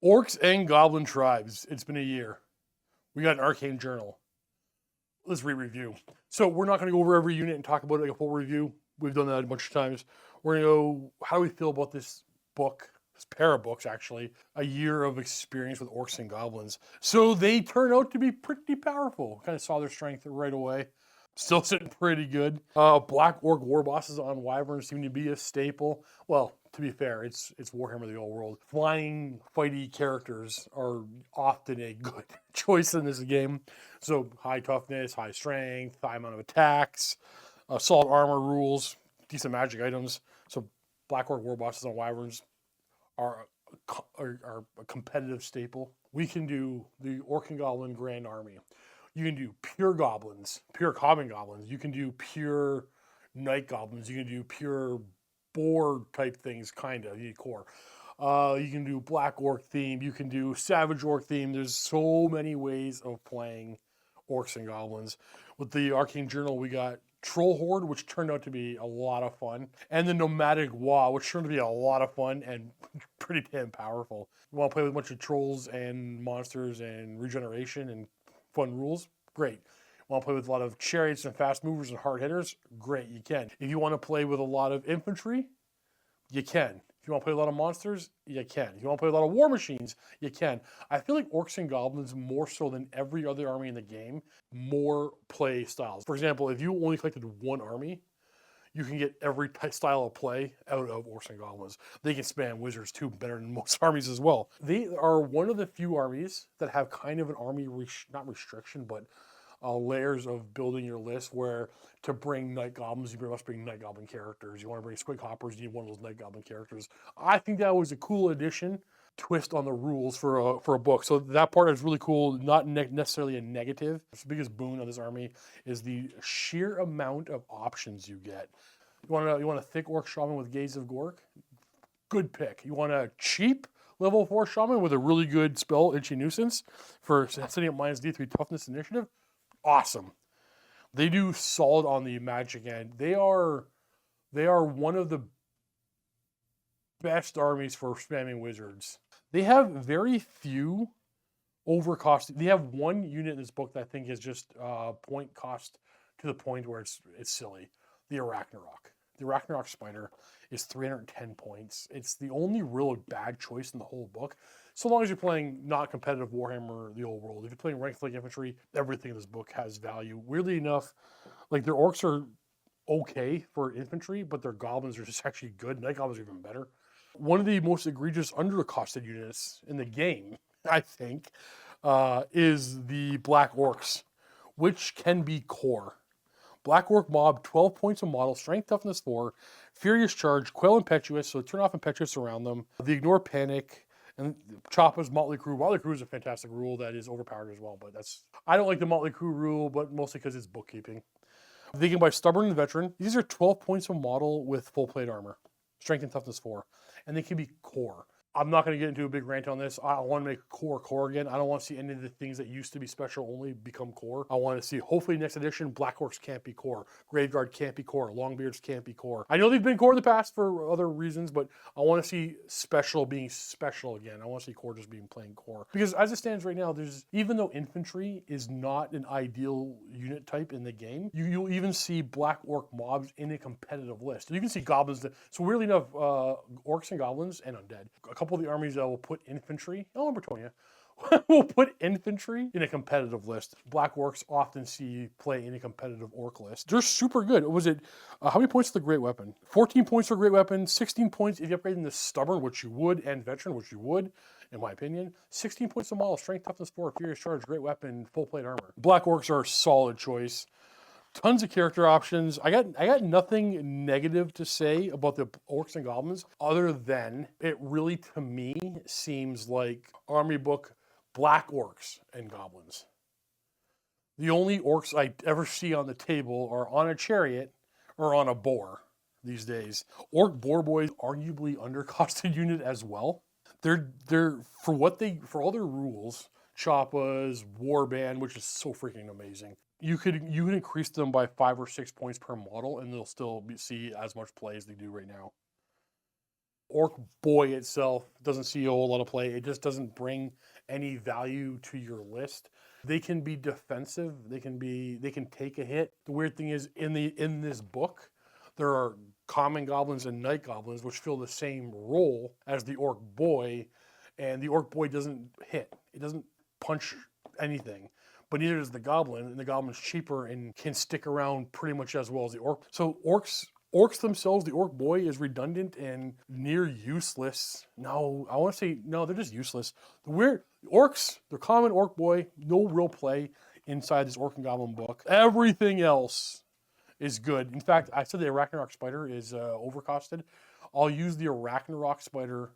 Orcs and Goblin tribes. It's been a year. We got an arcane journal. Let's re-review. So we're not going to go over every unit and talk about it like a full review. We've done that a bunch of times. We're going to go, how do we feel about this book, this pair of books actually, a year of experience with Orcs and Goblins. So they turn out to be pretty powerful. Kind of saw their strength right away. Still sitting pretty good. Black Orc war bosses on Wyverns seem to be a staple. Well, to be fair, it's Warhammer the Old World. Flying, fighty characters are often a good choice in this game. So high toughness, high strength, high amount of attacks, solid armor rules, decent magic items. So Black Orc war bosses on Wyverns are a competitive staple. We can do the Orc and Goblin Grand Army. You can do pure goblins, pure common goblins. You can do pure night goblins. You can do pure boar type things, kind of, you need core. You can do black orc theme. You can do savage orc theme. There's so many ways of playing orcs and goblins. With the Arcane Journal, we got Troll Horde, which turned out to be a lot of fun, and the Nomadic Wa, which turned out to be a lot of fun and pretty damn powerful. You want to play with a bunch of trolls and monsters and regeneration and fun rules? Great. Want to play with a lot of chariots and fast movers and hard hitters? Great, you can. If you want to play with a lot of infantry, you can. If you want to play a lot of monsters, you can. If you want to play a lot of war machines, you can. I feel like Orcs and Goblins, more so than every other army in the game, more play styles. For example, if you only collected one army, you can get every style of play out of Orcs and Goblins. They can span wizards too, better than most armies as well. They are one of the few armies that have kind of an army, not restriction, but layers of building your list where to bring Night Goblins, you must bring Night Goblin characters. You want to bring Squig Hoppers, you need one of those Night Goblin characters. I think that was a cool addition, twist on the rules for a book. So that part is really cool, not necessarily a negative. The biggest boon of this army is the sheer amount of options you get. You want a thick orc shaman with Gaze of Gork? Good pick. You want a cheap level 4 shaman with a really good spell, Itchy Nuisance, for setting up -D3 toughness initiative? Awesome. They do solid on the magic end. They are one of the best armies for spamming wizards. They have very few overcost. They have one unit in this book that I think is just point cost to the point where it's silly. The Arachnarok. The Arachnarok Spider is 310 points. It's the only real bad choice in the whole book. So long as you're playing not competitive Warhammer, the Old World. If you're playing ranked flank infantry, everything in this book has value. Weirdly enough, like their orcs are okay for infantry, but their goblins are just actually good. Night goblins are even better. One of the most egregious undercosted units in the game, I think, is the Black Orcs, which can be core. Black Orc mob, 12 points of model, strength, toughness 4, furious charge, quail impetuous, so turn off impetuous around them. The ignore panic, and Choppa's Motley Crew. Motley Crew is a fantastic rule that is overpowered as well, but I don't like the Motley Crew rule, but mostly because it's bookkeeping. They can buy Stubborn and Veteran. These are 12 points of model with full plate armor, strength and toughness 4, and they can be core. I'm not going to get into a big rant on this. I want to make core again. I don't want to see any of the things that used to be special only become core. I want to see, hopefully next edition, Black Orcs can't be core. Graveguard can't be core. Longbeards can't be core. I know they've been core in the past for other reasons, but I want to see special being special again. I want to see core just being plain core. Because as it stands right now, even though infantry is not an ideal unit type in the game, you'll even see Black Orc mobs in a competitive list. You can see goblins. So weirdly enough, orcs and goblins and undead. A couple of the armies that will put infantry, Bretonnia, will put infantry in a competitive list. Black Orcs often see play in a competitive orc list. They're super good. Was it, how many points for the Great Weapon? 14 points for Great Weapon, 16 points if you upgrade into Stubborn, which you would, and Veteran, which you would, in my opinion. 16 points of model, strength, toughness 4, furious charge, Great Weapon, full plate armor. Black Orcs are a solid choice. Tons of character options. I got nothing negative to say about the Orcs and Goblins other than it really, to me, seems like army book Black Orcs and Goblins. The only orcs I ever see on the table are on a chariot or on a boar these days. Orc boar boys, arguably undercosted unit as well. They're for all their rules, Choppa's warband, which is so freaking amazing. You could increase them by 5 or 6 points per model, and they'll still see as much play as they do right now. Orc Boy itself doesn't see a whole lot of play. It just doesn't bring any value to your list. They can be defensive. They can take a hit. The weird thing is in this book, there are common goblins and night goblins which fill the same role as the Orc Boy, and the Orc Boy doesn't hit. It doesn't punch anything. But neither does the goblin, and the goblin's cheaper and can stick around pretty much as well as the orc. So orcs themselves, the Orc Boy is redundant and near useless. No, I want to say, no, they're just useless. The orcs, they're common Orc Boy, no real play inside this Orc and Goblin book. Everything else is good. In fact, I said the Arachnarok Spider is overcosted. I'll use the Arachnarok Spider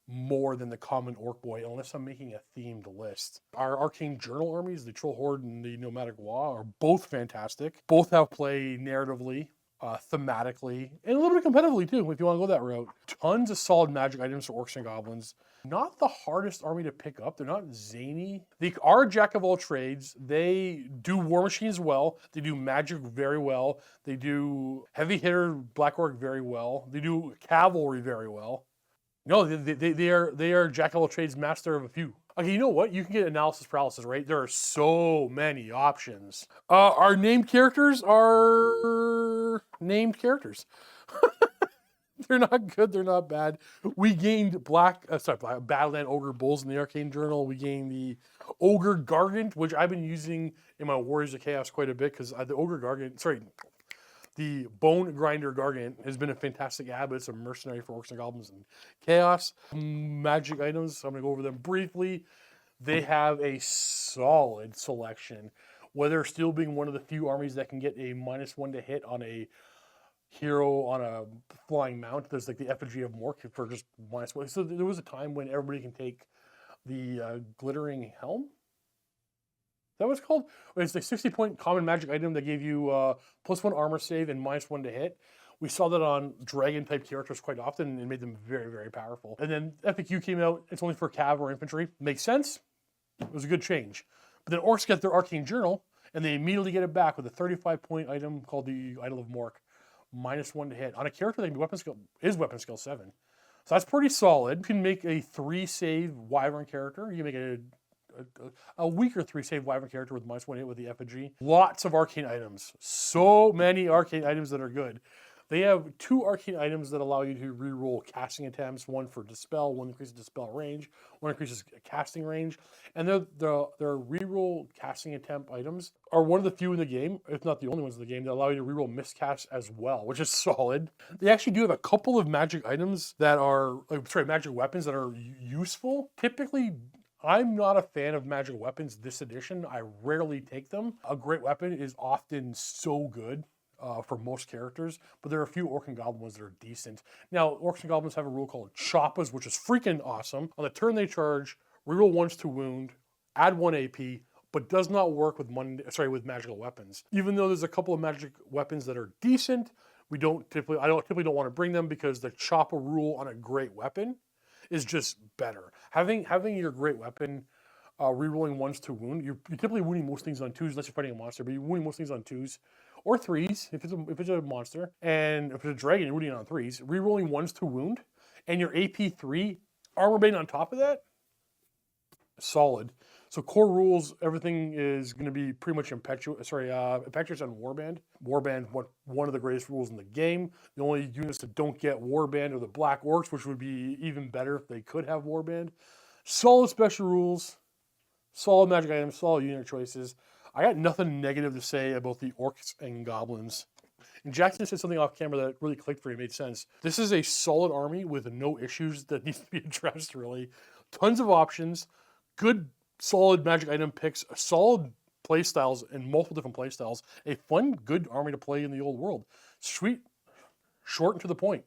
more than the common Orc Boy, unless I'm making a themed list. Our Arcane Journal armies, the Troll Horde and the Nomadic Wa, are both fantastic. Both have play narratively, thematically, and a little bit competitively too, if you want to go that route. Tons of solid magic items for Orcs and Goblins. Not the hardest army to pick up. They're not zany. They are jack of all trades. They do War Machines well. They do magic very well. They do heavy hitter Black Orc very well. They do cavalry very well. No, they are jack of all trades, master of a few. Okay, you know what? You can get analysis paralysis, right? There are so many options. Our named characters are named characters. They're not good. They're not bad. We gained Battleland Ogre Bulls in the Arcane Journal. We gained the Ogre Gargant, which I've been using in my Warriors of Chaos quite a bit because the Ogre Gargant, the Bone Grinder Gargant has been a fantastic add, but it's a mercenary for Orcs and Goblins and Chaos. Magic items, I'm going to go over them briefly. They have a solid selection. Whether Steel being one of the few armies that can get a -1 to hit on a hero on a flying mount, there's like the effigy of Mork for just -1. So there was a time when everybody can take the Glittering Helm. That was called? It's the 60-point common magic item that gave you +1 armor save and -1 to hit. We saw that on dragon-type characters quite often and made them very, very powerful. And then FAQ came out, it's only for cav or infantry. Makes sense. It was a good change. But then orcs get their Arcane Journal, and they immediately get it back with a 35-point item called the Idol of Mork. -1 to hit. On a character that can be weapon skill 7. So that's pretty solid. You can make a 3-save Wyvern character. You can make a weaker 3-save Wyvern character with -1 hit with the effigy. Lots of arcane items. So many arcane items that are good. They have 2 arcane items that allow you to reroll casting attempts. One for Dispel, one increases Dispel range, one increases casting range. And their reroll casting attempt items are one of the few in the game, if not the only ones in the game, that allow you to reroll miscast as well, which is solid. They actually do have a couple of magic items that are, magic weapons that are useful. Typically, I'm not a fan of magic weapons this edition. I rarely take them. A great weapon is often so good for most characters, but there are a few Orc and Goblin ones that are decent. Now, Orcs and Goblins have a rule called Choppas, which is freaking awesome. On the turn they charge, reroll 1s to wound, add 1 AP, but does not work with magical weapons. Even though there's a couple of magic weapons that are decent, I typically don't want to bring them because the Choppa rule on a great weapon is just better. Having your great weapon rerolling 1s to wound, you're typically wounding most things on 2s unless you're fighting a monster, but you're wounding most things on 2s or 3s if it's a monster, and if it's a dragon, you're wounding on 3s. Rerolling 1s to wound, and your AP3 armor bane on top of that, solid. So core rules, everything is going to be pretty much Impetuous and Warband. Warband, one of the greatest rules in the game. The only units that don't get Warband are the Black Orcs, which would be even better if they could have Warband. Solid special rules, solid magic items, solid unit choices. I got nothing negative to say about the Orcs and Goblins. And Jackson said something off camera that really clicked for me, made sense. This is a solid army with no issues that needs to be addressed, really. Tons of options, good solid magic item picks, solid play styles and multiple different play styles. A fun, good army to play in the old world. Sweet, short and to the point.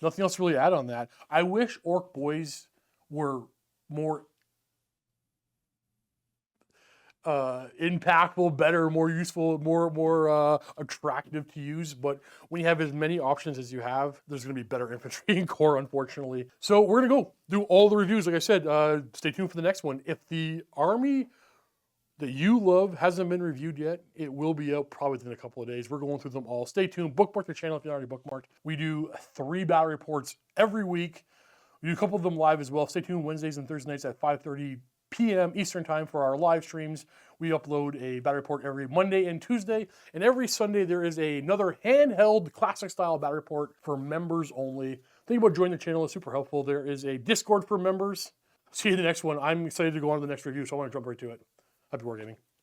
Nothing else to really add on that. I wish Orc Boys were more impactful, better, more useful, more attractive to use. But when you have as many options as you have, there's going to be better infantry and core, unfortunately. So we're going to go do all the reviews. Like I said, stay tuned for the next one. If the army that you love hasn't been reviewed yet, it will be out probably within a couple of days. We're going through them all. Stay tuned. Bookmark the channel if you're already bookmarked. We do 3 battle reports every week. We do a couple of them live as well. Stay tuned Wednesdays and Thursday nights at 5:30 p.m. Eastern Time for our live streams. We upload a battle report every Monday and Tuesday, and every Sunday there is another handheld classic style battle report for members only. Think about joining the channel, it's super helpful. There is a Discord for members. See you in the next one. I'm excited to go on to the next review, so I want to jump right to it. Happy wargaming.